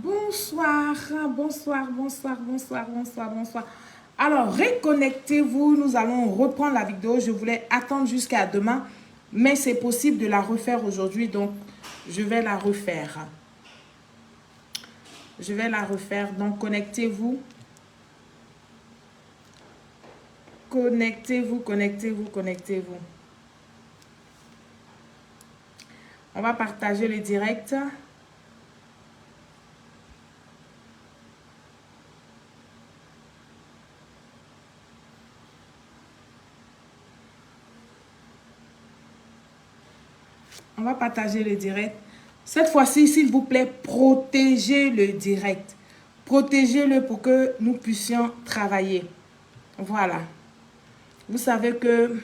Bonsoir, bonsoir, bonsoir, bonsoir, bonsoir, bonsoir. Alors, reconnectez-vous, nous allons reprendre la vidéo. Je voulais attendre jusqu'à demain, mais c'est possible de la refaire aujourd'hui, donc je vais la refaire. Je vais la refaire, donc connectez-vous. Connectez-vous, connectez-vous, connectez-vous. On va partager le direct. On va partager le direct. Cette fois-ci, s'il vous plaît, protégez le direct. Protégez-le pour que nous puissions travailler. Voilà. Vous savez que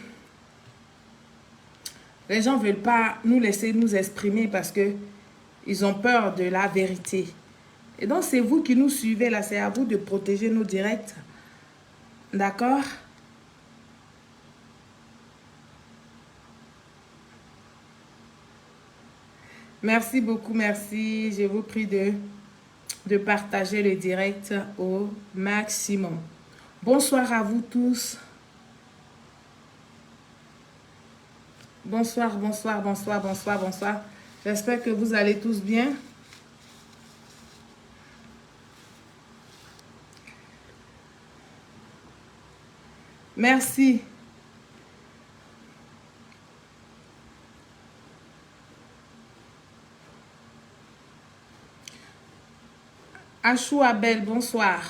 les gens ne veulent pas nous laisser nous exprimer parce qu'ils ont peur de la vérité. Et donc, c'est vous qui nous suivez là. C'est à vous de protéger nos directs. D'accord? Merci beaucoup, merci. Je vous prie de partager le direct au maximum. Bonsoir à vous tous. Bonsoir, bonsoir, bonsoir, bonsoir, bonsoir. J'espère que vous allez tous bien. Merci. Achou Abel, bonsoir.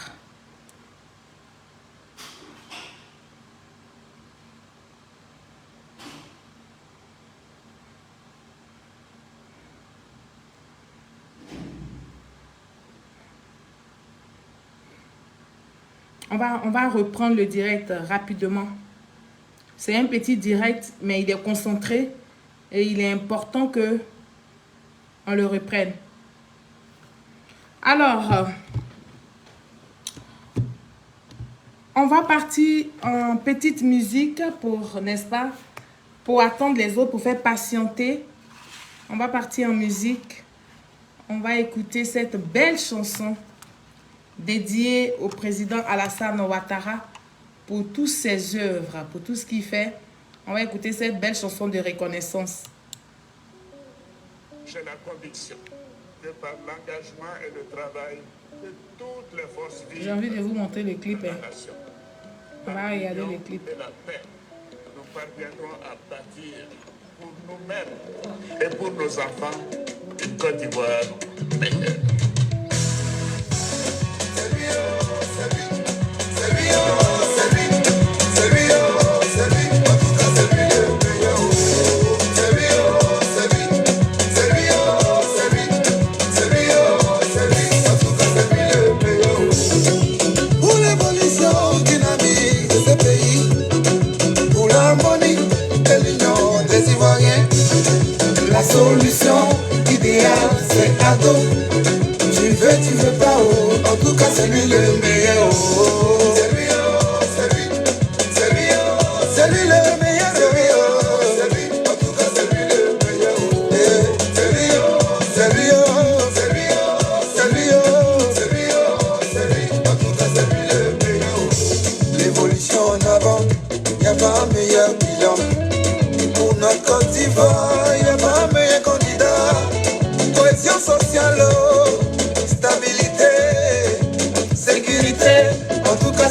On va reprendre le direct rapidement. C'est un petit direct, mais il est concentré et il est important que on le reprenne. Alors, on va partir en petite musique pour, n'est-ce pas, pour attendre les autres, pour faire patienter. On va partir en musique. On va écouter cette belle chanson dédiée au président Alassane Ouattara pour toutes ses œuvres, pour tout ce qu'il fait. On va écouter cette belle chanson de reconnaissance. J'ai la conviction que par l'engagement et le travail de toutes les forces vives, j'ai envie de vous montrer le clip. On va regarder le clip. Et la paix, nous parviendrons à bâtir pour nous-mêmes et pour nos enfants une Côte d'Ivoire meilleure. La solution idéale, c'est ado. Tu veux pas, oh. En tout cas, c'est lui le meilleur. Oh. C'est lui, oh, c'est lui. C'est lui, oh, c'est lui le meilleur. C'est lui, oh, c'est lui. En tout cas, c'est lui le meilleur. Oh. C'est lui, oh, c'est lui, oh, c'est lui, oh, c'est lui, oh, c'est lui, oh, c'est lui. En tout cas, c'est lui le meilleur. Oh. L'évolution en avant, y a pas un meilleur bilan. Pour notre Côte d'Ivoire, il n'y a pas un meilleur candidat. Cohésion sociale, stabilité, sécurité. En tout cas,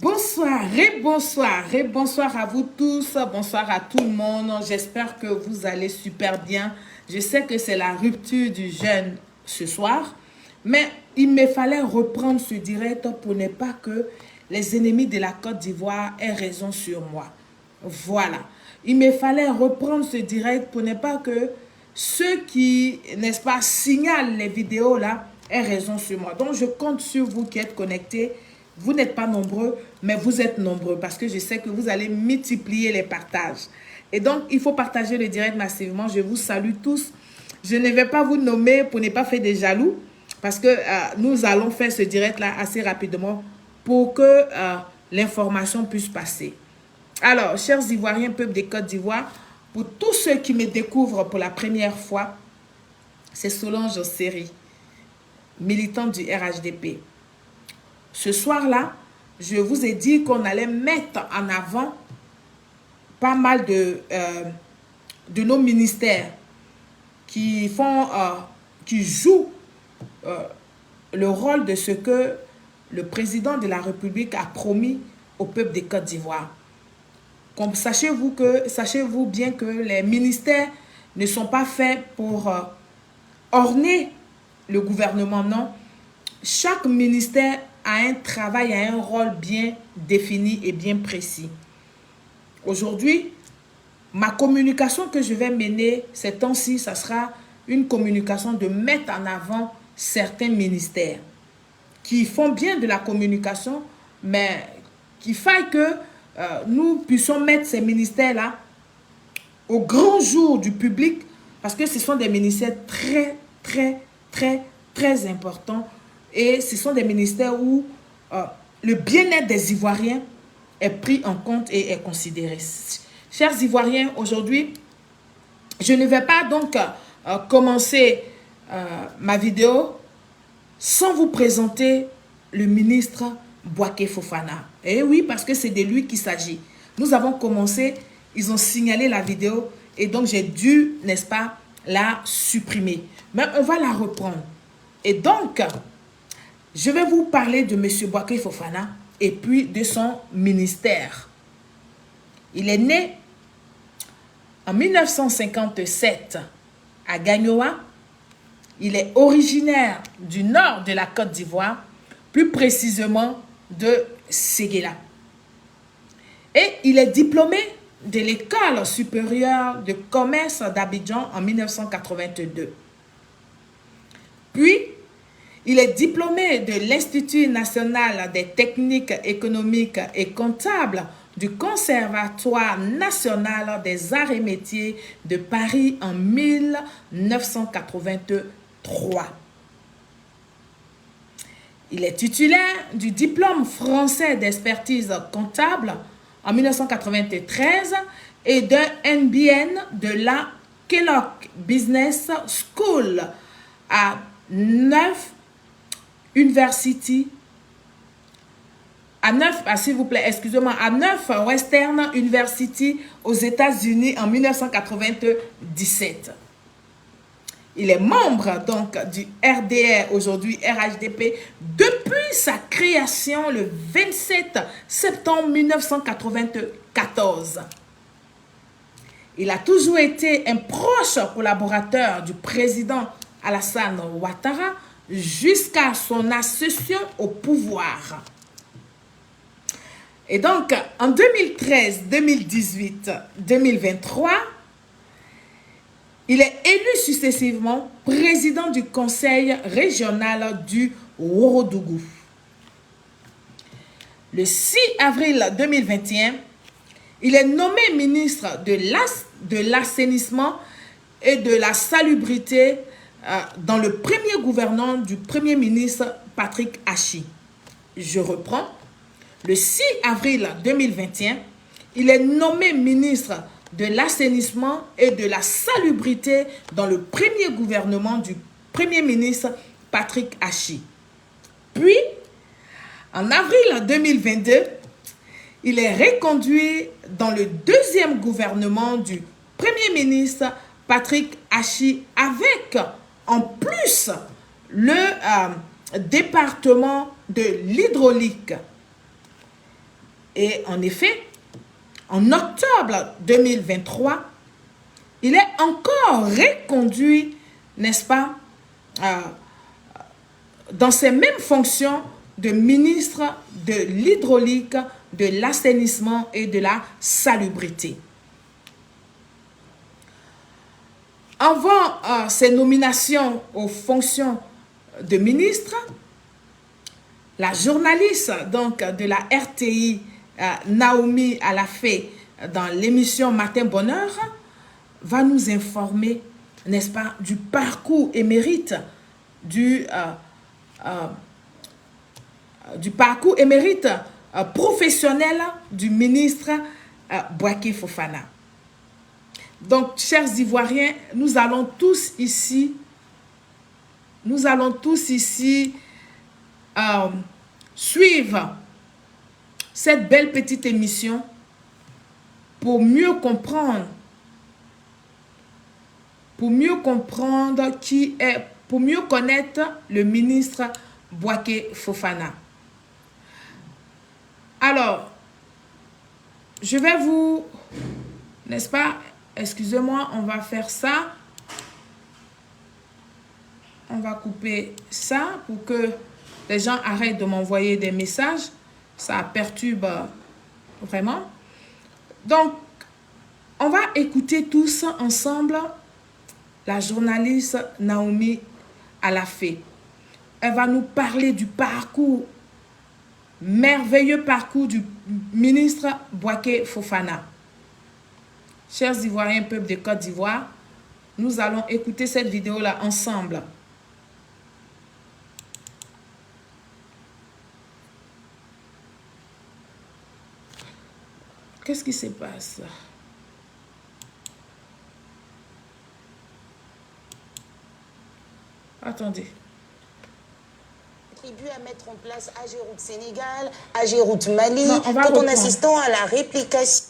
Bonsoir à vous tous, bonsoir à tout le monde. J'espère que vous allez super bien. Je sais que c'est la rupture du jeûne ce soir, mais il me fallait reprendre ce direct pour ne pas que les ennemis de la Côte d'Ivoire aient raison sur moi. Voilà, il me fallait reprendre ce direct pour ne pas que ceux qui, n'est-ce pas, signalent les vidéos là aient raison sur moi. Donc je compte sur vous qui êtes connectés. Vous n'êtes pas nombreux, mais vous êtes nombreux parce que je sais que vous allez multiplier les partages. Et donc, il faut partager le direct massivement. Je vous salue tous. Je ne vais pas vous nommer pour ne pas faire des jaloux parce que nous allons faire ce direct-là assez rapidement pour que l'information puisse passer. Alors, chers Ivoiriens, peuple des Côtes d'Ivoire, pour tous ceux qui me découvrent pour la première fois, c'est Solange Seri, militante du RHDP. Ce soir-là, je vous ai dit qu'on allait mettre en avant pas mal de nos ministères qui jouent le rôle de ce que le président de la République a promis au peuple des Côtes d'Ivoire. Sachez-vous bien que les ministères ne sont pas faits pour orner le gouvernement, non. Chaque ministère a un travail, a un rôle bien défini et bien précis. Aujourd'hui, ma communication que je vais mener ces temps-ci, ça sera une communication de mettre en avant certains ministères qui font bien de la communication, mais qu'il faille que nous puissions mettre ces ministères-là au grand jour du public parce que ce sont des ministères très, très, très, très importants. Et ce sont des ministères où le bien-être des Ivoiriens est pris en compte et est considéré. Chers Ivoiriens, aujourd'hui, je ne vais pas donc commencer ma vidéo sans vous présenter le ministre Bouaké Fofana. Et oui, parce que c'est de lui qu'il s'agit. Nous avons commencé, ils ont signalé la vidéo et donc j'ai dû, n'est-ce pas, la supprimer. Mais on va la reprendre. Et donc, je vais vous parler de M. Bouaké Fofana et puis de son ministère. Il est né en 1957 à Gagnoa. Il est originaire du nord de la Côte d'Ivoire, plus précisément de Séguéla. Et il est diplômé de l'École supérieure de commerce d'Abidjan en 1982. Puis, il est diplômé de l'Institut national des techniques économiques et comptables du Conservatoire national des arts et métiers de Paris en 1983. Il est titulaire du diplôme français d'expertise comptable en 1993 et d'un NBN de la Kellogg Business School à 9 Western University aux États-Unis en 1997. Il est membre donc du RDR, aujourd'hui RHDP, depuis sa création le 27 septembre 1994. Il a toujours été un proche collaborateur du président Alassane Ouattara jusqu'à son accession au pouvoir. Et donc, en 2013, 2018, 2023, il est élu successivement président du conseil régional du Ourodougou. Le 6 avril 2021, il est nommé ministre de l'assainissement et de la salubrité dans le premier gouvernement du Premier ministre Patrick Achi. Je reprends. Le 6 avril 2021, il est nommé ministre de l'assainissement et de la salubrité dans le premier gouvernement du Premier ministre Patrick Achi. Puis, en avril 2022, il est reconduit dans le deuxième gouvernement du Premier ministre Patrick Achi avec, en plus, le département de l'hydraulique. Et en effet, en octobre 2023, il est encore reconduit, n'est-ce pas, dans ses mêmes fonctions de ministre de l'hydraulique, de l'assainissement et de la salubrité. Avant ses nominations aux fonctions de ministre, la journaliste donc, de la RTI, Naomi Alafé, dans l'émission Matin Bonheur, va nous informer, n'est-ce pas, du parcours émérite du parcours émérite professionnel du ministre Bouaké Fofana. Donc, chers Ivoiriens, nous allons tous ici suivre cette belle petite émission pour mieux comprendre pour mieux connaître le ministre Bouaké Fofana. Alors, je vais vous, n'est-ce pas, excusez-moi, on va faire ça. On va couper ça pour que les gens arrêtent de m'envoyer des messages. Ça perturbe vraiment. Donc, on va écouter tous ensemble la journaliste Naomi Alafé. Elle va nous parler du parcours, merveilleux parcours du ministre Bouaké Fofana. Chers Ivoiriens, peuple de Côte d'Ivoire, nous allons écouter cette vidéo-là ensemble. Qu'est-ce qui se passe? Attendez. Contribue à mettre en place Ageroute Sénégal, Ageroute Mali, tout en assistant à la réplication.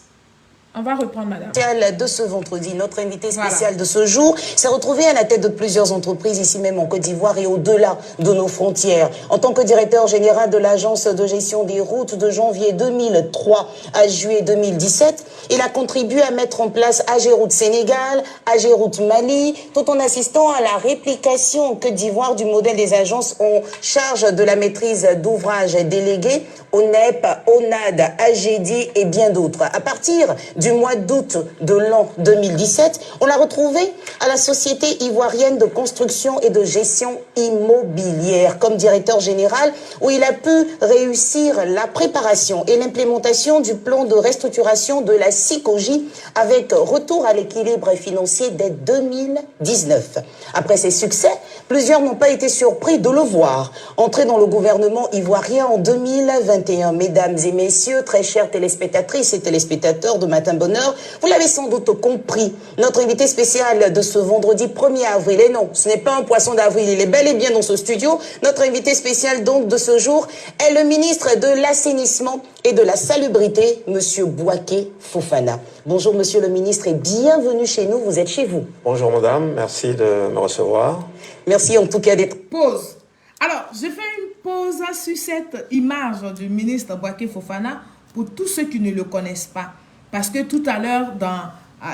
On va reprendre, madame. De ce vendredi, notre invité spécial de ce jour s'est retrouvé à la tête de plusieurs entreprises ici même en Côte d'Ivoire et au-delà de nos frontières. En tant que directeur général de l'agence de gestion des routes de janvier 2003 à juillet 2017, il a contribué à mettre en place Ageroute Sénégal, Ageroute Mali, tout en assistant à la réplication en Côte d'Ivoire du modèle des agences en charge de la maîtrise d'ouvrages délégués, ONEP, ONAD, AGD et bien d'autres. À partir du mois d'août de l'an 2017, on l'a retrouvé à la Société ivoirienne de construction et de gestion immobilière comme directeur général, où il a pu réussir la préparation et l'implémentation du plan de restructuration de la SICOGI avec retour à l'équilibre financier dès 2019. Après ces succès, plusieurs n'ont pas été surpris de le voir entrer dans le gouvernement ivoirien en 2021. Mesdames et messieurs, très chères téléspectatrices et téléspectateurs de Matin Bonheur, vous l'avez sans doute compris, notre invité spécial de ce vendredi 1er avril, et non, ce n'est pas un poisson d'avril, il est bel et bien dans ce studio, notre invité spécial donc de ce jour est le ministre de l'Assainissement et de la Salubrité, monsieur Bouaké Fofana. Bonjour monsieur le ministre et bienvenue chez nous, vous êtes chez vous. Bonjour madame, merci de me recevoir. Merci en tout cas d'être... Pause. Alors, je fais une pause sur cette image du ministre Bouaké Fofana pour tous ceux qui ne le connaissent pas. Parce que tout à l'heure, dans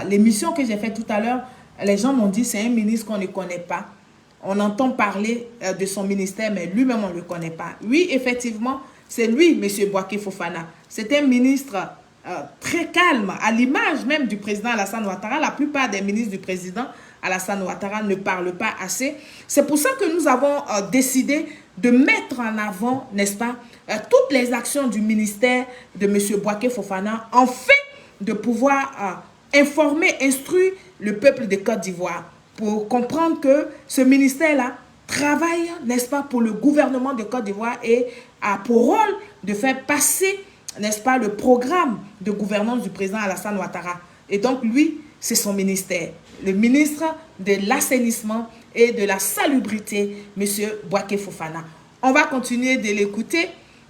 l'émission que j'ai faite tout à l'heure, les gens m'ont dit c'est un ministre qu'on ne connaît pas. On entend parler de son ministère, mais lui-même, on ne le connaît pas. Oui, effectivement, c'est lui, M. Bouaké Fofana. C'est un ministre très calme, à l'image même du président Alassane Ouattara. La plupart des ministres du président Alassane Ouattara ne parlent pas assez. C'est pour ça que nous avons décidé de mettre en avant, n'est-ce pas, toutes les actions du ministère de M. Bouaké Fofana, afin de pouvoir informer, instruire le peuple de Côte d'Ivoire pour comprendre que ce ministère-là travaille, n'est-ce pas, pour le gouvernement de Côte d'Ivoire et a pour rôle de faire passer, n'est-ce pas, le programme de gouvernance du président Alassane Ouattara. Et donc, lui, c'est son ministère, le ministre de l'Assainissement et de la Salubrité, M. Bouaké Fofana. On va continuer de l'écouter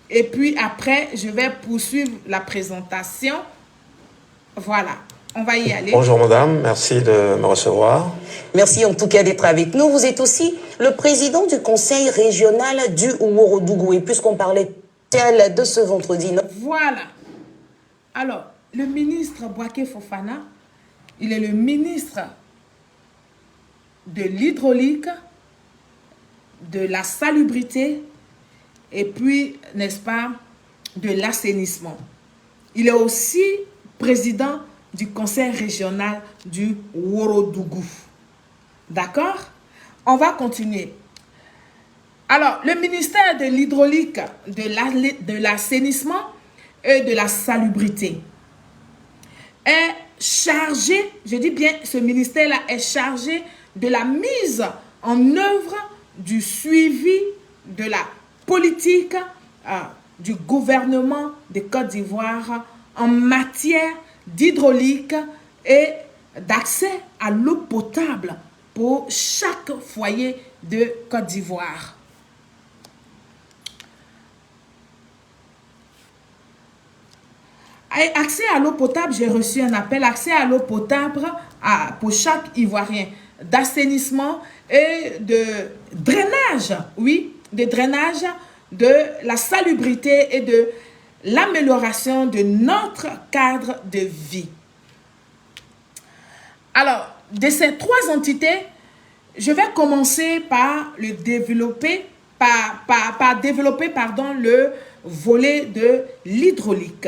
et puis après, je vais poursuivre la présentation. Voilà, on va y aller. Bonjour madame, merci de me recevoir. Merci en tout cas d'être avec nous. Vous êtes aussi le président du conseil régional du Ouorodougou. Et puisqu'on parlait de ce vendredi... Voilà, Alors, le ministre Bouaké Fofana, il est le ministre de l'hydraulique, de la salubrité et puis, n'est-ce pas, de l'assainissement. Il est aussi président du conseil régional du Ouorodougou. D'accord? On va continuer. Alors, le ministère de l'hydraulique, de l'assainissement et de la salubrité est chargé, je dis bien, ce ministère-là est chargé de la mise en œuvre du suivi de la politique du gouvernement de Côte d'Ivoire en matière d'hydraulique et d'accès à l'eau potable pour chaque foyer de Côte d'Ivoire. Accès à l'eau potable, j'ai reçu un appel, accès à l'eau potable pour chaque Ivoirien, d'assainissement et de drainage, oui, de drainage, de la salubrité et de l'amélioration de notre cadre de vie. Alors, de ces trois entités, je vais commencer par le développer, par développer le volet de l'hydraulique.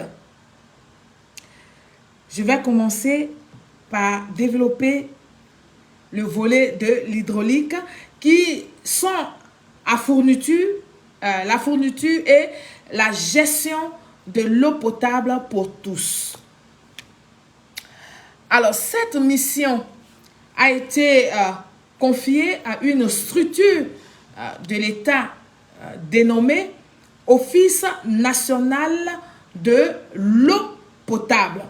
Je vais commencer par développer le volet de l'hydraulique qui sont à fourniture, la fourniture et la gestion de l'eau potable pour tous. Alors, cette mission a été confiée à une structure de l'État dénommée Office national de l'eau potable.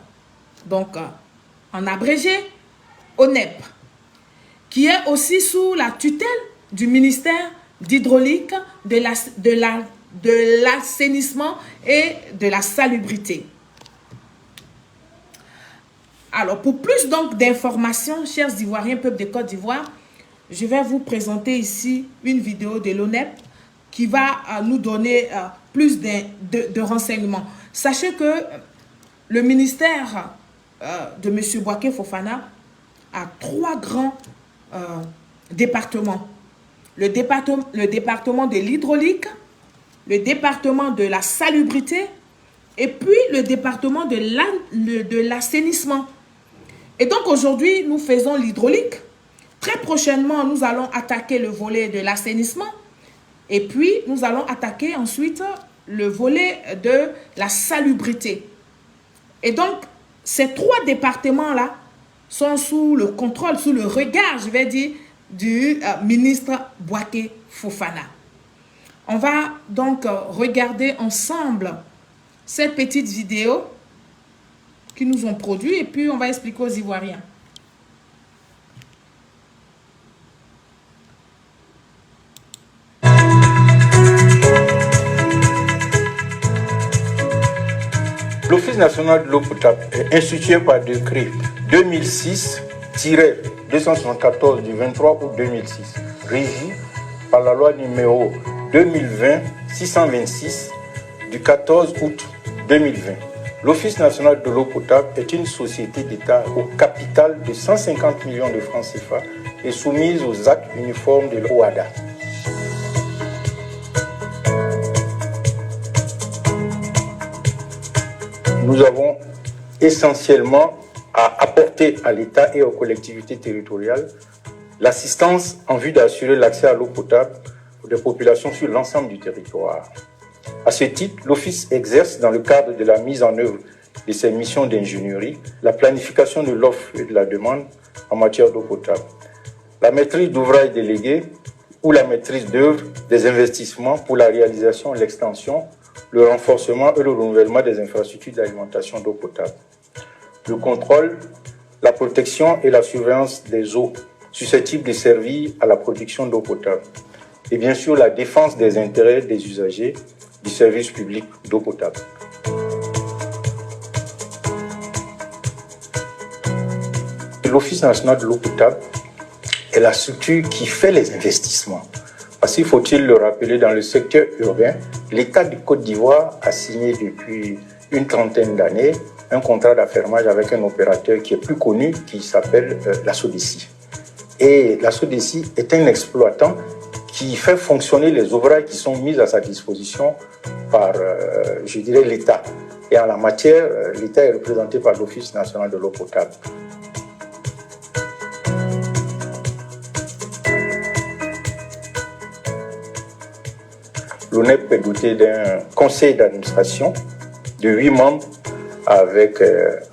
Donc, en abrégé, ONEP, qui est aussi sous la tutelle du ministère d'hydraulique, de l'assainissement et de la salubrité. Alors, pour plus donc d'informations, chers Ivoiriens, peuple de Côte d'Ivoire, je vais vous présenter ici une vidéo de l'ONEP qui va nous donner plus de renseignements. Sachez que le ministère de M. Bouaké Fofana a trois grands départements. Le département de l'hydraulique, le département de la salubrité et puis le département de l'assainissement. Et donc aujourd'hui, nous faisons l'hydraulique. Très prochainement, nous allons attaquer le volet de l'assainissement. Et puis, nous allons attaquer ensuite le volet de la salubrité. Et donc, ces trois départements-là sont sous le contrôle, sous le regard, je vais dire, du ministre Bouaké Fofana. On va donc regarder ensemble cette petite vidéo qu'ils nous ont produite et puis on va expliquer aux Ivoiriens. L'Office national de l'eau potable est institué par décret 2006-274 du 23 août 2006, régi par la loi numéro 2020-626 du 14 août 2020. L'Office national de l'eau potable est une société d'État au capital de 150 millions de francs CFA et soumise aux actes uniformes de l'OADA. Nous avons essentiellement à apporter à l'État et aux collectivités territoriales l'assistance en vue d'assurer l'accès à l'eau potable pour des populations sur l'ensemble du territoire. À ce titre, l'Office exerce dans le cadre de la mise en œuvre de ses missions d'ingénierie, la planification de l'offre et de la demande en matière d'eau potable, la maîtrise d'ouvrages délégués ou la maîtrise d'œuvre des investissements pour la réalisation, l'extension, le renforcement et le renouvellement des infrastructures d'alimentation d'eau potable, le contrôle, la protection et la surveillance des eaux susceptibles de servir à la production d'eau potable, et bien sûr la défense des intérêts des usagers du service public d'eau potable. L'Office national de l'eau potable est la structure qui fait les investissements. Parce qu'il faut-il le rappeler, dans le secteur urbain, l'État de Côte d'Ivoire a signé depuis une trentaine d'années, un contrat d'affermage avec un opérateur qui est plus connu, qui s'appelle la Sodeci. Et la Sodeci est un exploitant qui fait fonctionner les ouvrages qui sont mis à sa disposition par, je dirais, l'État. Et en la matière, l'État est représenté par l'Office national de l'eau potable. L'ONEP est doté d'un conseil d'administration de 8 membres avec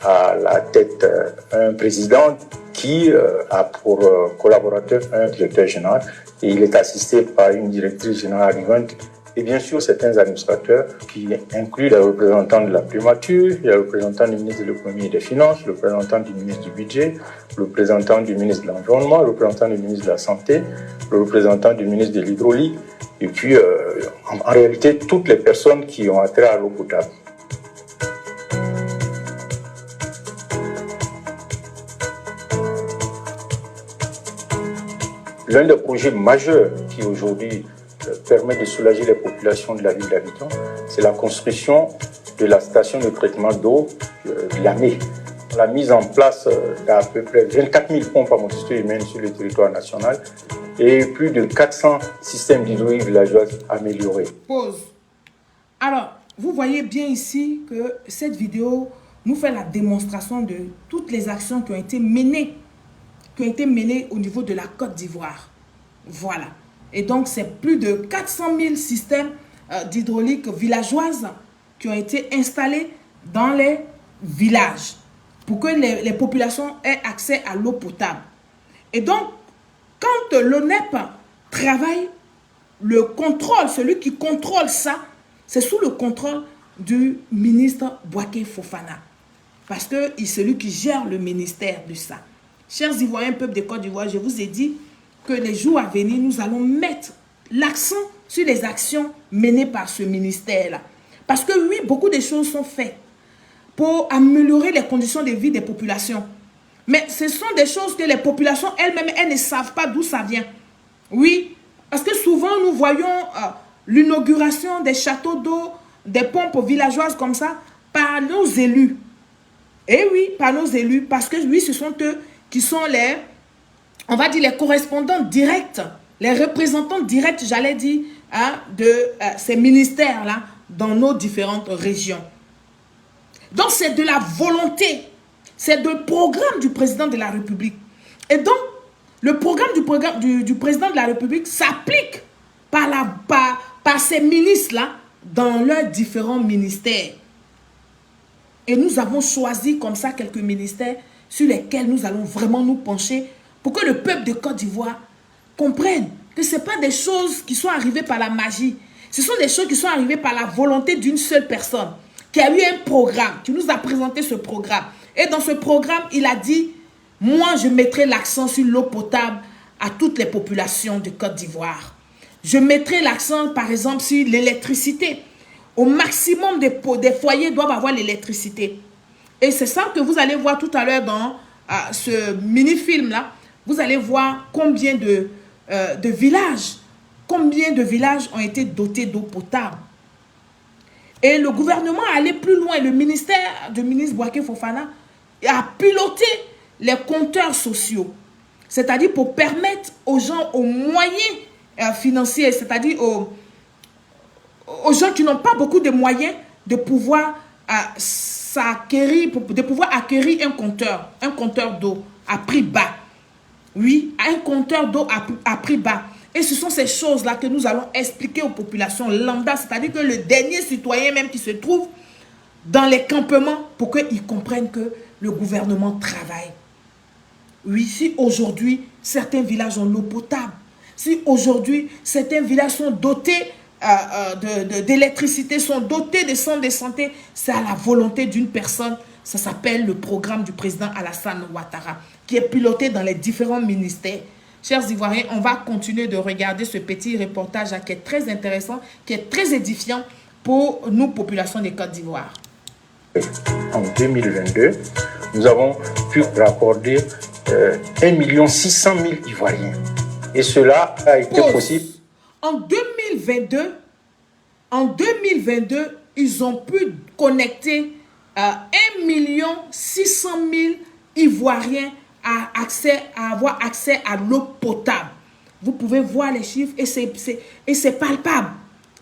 à la tête un président qui a pour collaborateur un directeur général et il est assisté par une directrice générale adjointe et bien sûr certains administrateurs qui incluent le représentant de la primature, le représentant du ministre de l'économie et des finances, le représentant du ministre du budget, le représentant du ministre de l'environnement, le représentant du ministre de la santé, le représentant du ministre de l'hydraulique et puis en réalité toutes les personnes qui ont attrait à l'eau potable. L'un des projets majeurs qui aujourd'hui permet de soulager les populations de la ville d'Abidjan, c'est la construction de la station de traitement d'eau de Yamé. La mise en place d'à peu près 24 000 pompes à motricité humaine sur le territoire national et plus de 400 systèmes d'hydraulique villageoise améliorés. Pause. Alors, vous voyez bien ici que cette vidéo nous fait la démonstration de toutes les actions qui ont été menées au niveau de la Côte d'Ivoire. Voilà. Et donc, c'est plus de 400 000 systèmes d'hydraulique villageoise qui ont été installés dans les villages pour que les populations aient accès à l'eau potable. Et donc, quand l'ONEP travaille, le contrôle, celui qui contrôle ça, c'est sous le contrôle du ministre Bouaké Fofana. Parce que c'est lui qui gère le ministère de ça. Chers Ivoiriens, peuple de Côte d'Ivoire, je vous ai dit que les jours à venir, nous allons mettre l'accent sur les actions menées par ce ministère-là. Parce que oui, beaucoup de choses sont faites pour améliorer les conditions de vie des populations. Mais ce sont des choses que les populations elles-mêmes, elles ne savent pas d'où ça vient. Oui, parce que souvent nous voyons l'inauguration des châteaux d'eau, des pompes villageoises comme ça, par nos élus. Et oui, par nos élus, parce que oui, ce sont eux qui sont les, on va dire, les correspondants directs, les représentants directs, j'allais dire, de ces ministères-là dans nos différentes régions. Donc, c'est de la volonté, c'est le programme du président de la République. Et donc, le programme du président de la République s'applique par ces ministres-là dans leurs différents ministères. Et nous avons choisi comme ça quelques ministères sur lesquels nous allons vraiment nous pencher pour que le peuple de Côte d'Ivoire comprenne que ce n'est pas des choses qui sont arrivées par la magie. Ce sont des choses qui sont arrivées par la volonté d'une seule personne qui a eu un programme, qui nous a présenté ce programme. Et dans ce programme, il a dit, moi je mettrai l'accent sur l'eau potable à toutes les populations de Côte d'Ivoire. Je mettrai l'accent par exemple sur l'électricité. Au maximum des foyers doivent avoir l'électricité. Et c'est ça que vous allez voir tout à l'heure dans ce mini-film-là. Vous allez voir combien de villages ont été dotés d'eau potable. Et le gouvernement a allé plus loin. Le ministère du ministre Bouaké Fofana a piloté les compteurs sociaux. C'est-à-dire pour permettre aux gens, aux moyens financiers, c'est-à-dire aux gens qui n'ont pas beaucoup de moyens de pouvoir acquérir un compteur d'eau à prix bas. Oui, un compteur d'eau à prix bas. Et ce sont ces choses-là que nous allons expliquer aux populations lambda, c'est-à-dire que le dernier citoyen même qui se trouve dans les campements pour qu'ils comprennent que le gouvernement travaille. Oui, si aujourd'hui, certains villages ont l'eau potable, si aujourd'hui, certains villages sont dotés d'électricité, sont dotés de centres de santé, c'est à la volonté d'une personne. Ça s'appelle le programme du président Alassane Ouattara, qui est piloté dans les différents ministères. Chers Ivoiriens, on va continuer de regarder ce petit reportage qui est très intéressant, qui est très édifiant pour nous, populations de Côte d'Ivoire. En 2022, nous avons pu raccorder 1 600 000 Ivoiriens. Et cela a été possible. En 2022, ils ont pu connecter 1 600 000 Ivoiriens à avoir accès à l'eau potable. Vous pouvez voir les chiffres et c'est palpable.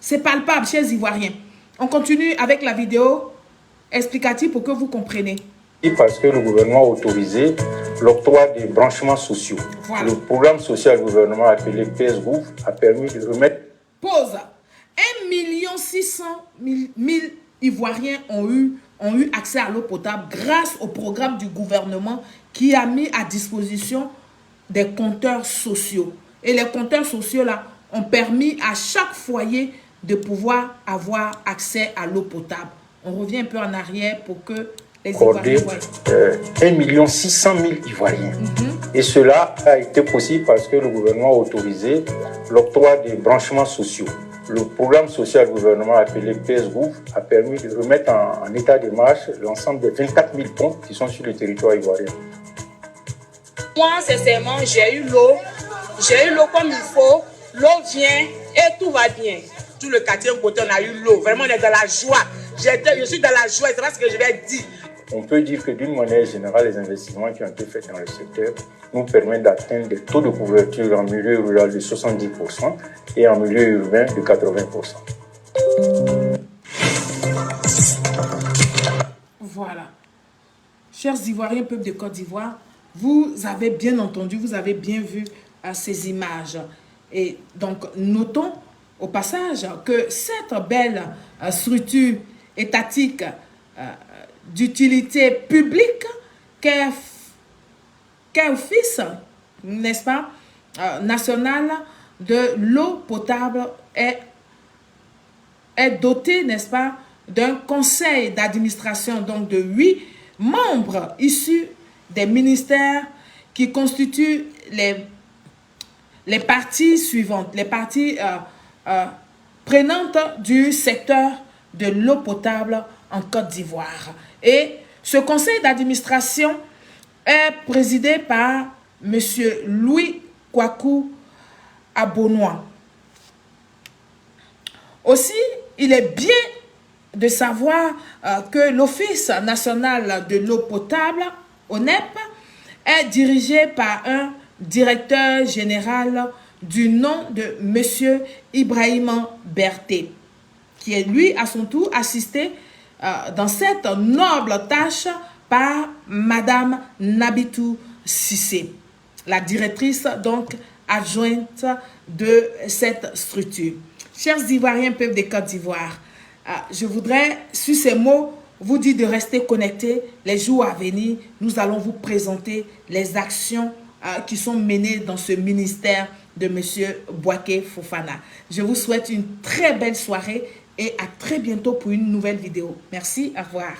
C'est palpable, chers Ivoiriens. On continue avec la vidéo explicative pour que vous compreniez. Parce que le gouvernement a autorisé l'octroi des branchements sociaux. Voilà. Le programme social du gouvernement appelé PSGOUV a permis de remettre... Pause. 1 600 000 Ivoiriens ont eu accès à l'eau potable grâce au programme du gouvernement qui a mis à disposition des compteurs sociaux. Et les compteurs sociaux là ont permis à chaque foyer de pouvoir avoir accès à l'eau potable. On revient un peu en arrière pour que les Ivoiriens voient. 1 600 000 Ivoiriens. Et cela a été possible parce que le gouvernement a autorisé l'octroi des branchements sociaux. Le programme social du gouvernement appelé PSGOUV a permis de remettre en état de marche l'ensemble des 24 000 ponts qui sont sur le territoire ivoirien. Moi, sincèrement, j'ai eu l'eau comme il faut, l'eau vient et tout va bien. Tout le quartier côté, on a eu l'eau. Vraiment, on est dans la joie. Je suis dans la joie, c'est pas ce que je vais dire. On peut dire que d'une manière générale, les investissements qui ont été faits dans le secteur nous permettent d'atteindre des taux de couverture en milieu rural de 70% et en milieu urbain de 80%. Voilà. Chers Ivoiriens, peuple de Côte d'Ivoire, vous avez bien entendu, vous avez bien vu ces images. Et donc, notons au passage que cette belle structure étatique d'utilité publique qu'est Office, n'est-ce pas, national de l'eau potable est doté, n'est-ce pas, d'un conseil d'administration donc de 8 membres issus des ministères qui constituent les parties suivantes, les parties prenantes du secteur de l'eau potable en Côte d'Ivoire. Et ce conseil d'administration est présidé par M. Louis Kwaku Abonois. Aussi, il est bien de savoir que l'Office national de l'eau potable, ONEP, est dirigé par un directeur général du nom de M. Ibrahima Berté, qui est lui, à son tour, assisté dans cette noble tâche par Madame Nabitou Sissé, la directrice donc adjointe de cette structure. Chers Ivoiriens, peuple de Côte d'Ivoire, je voudrais, sur ces mots, vous dire de rester connectés. Les jours à venir, nous allons vous présenter les actions qui sont menées dans ce ministère de M. Bouaké Fofana. Je vous souhaite une très belle soirée et à très bientôt pour une nouvelle vidéo. Merci, au revoir.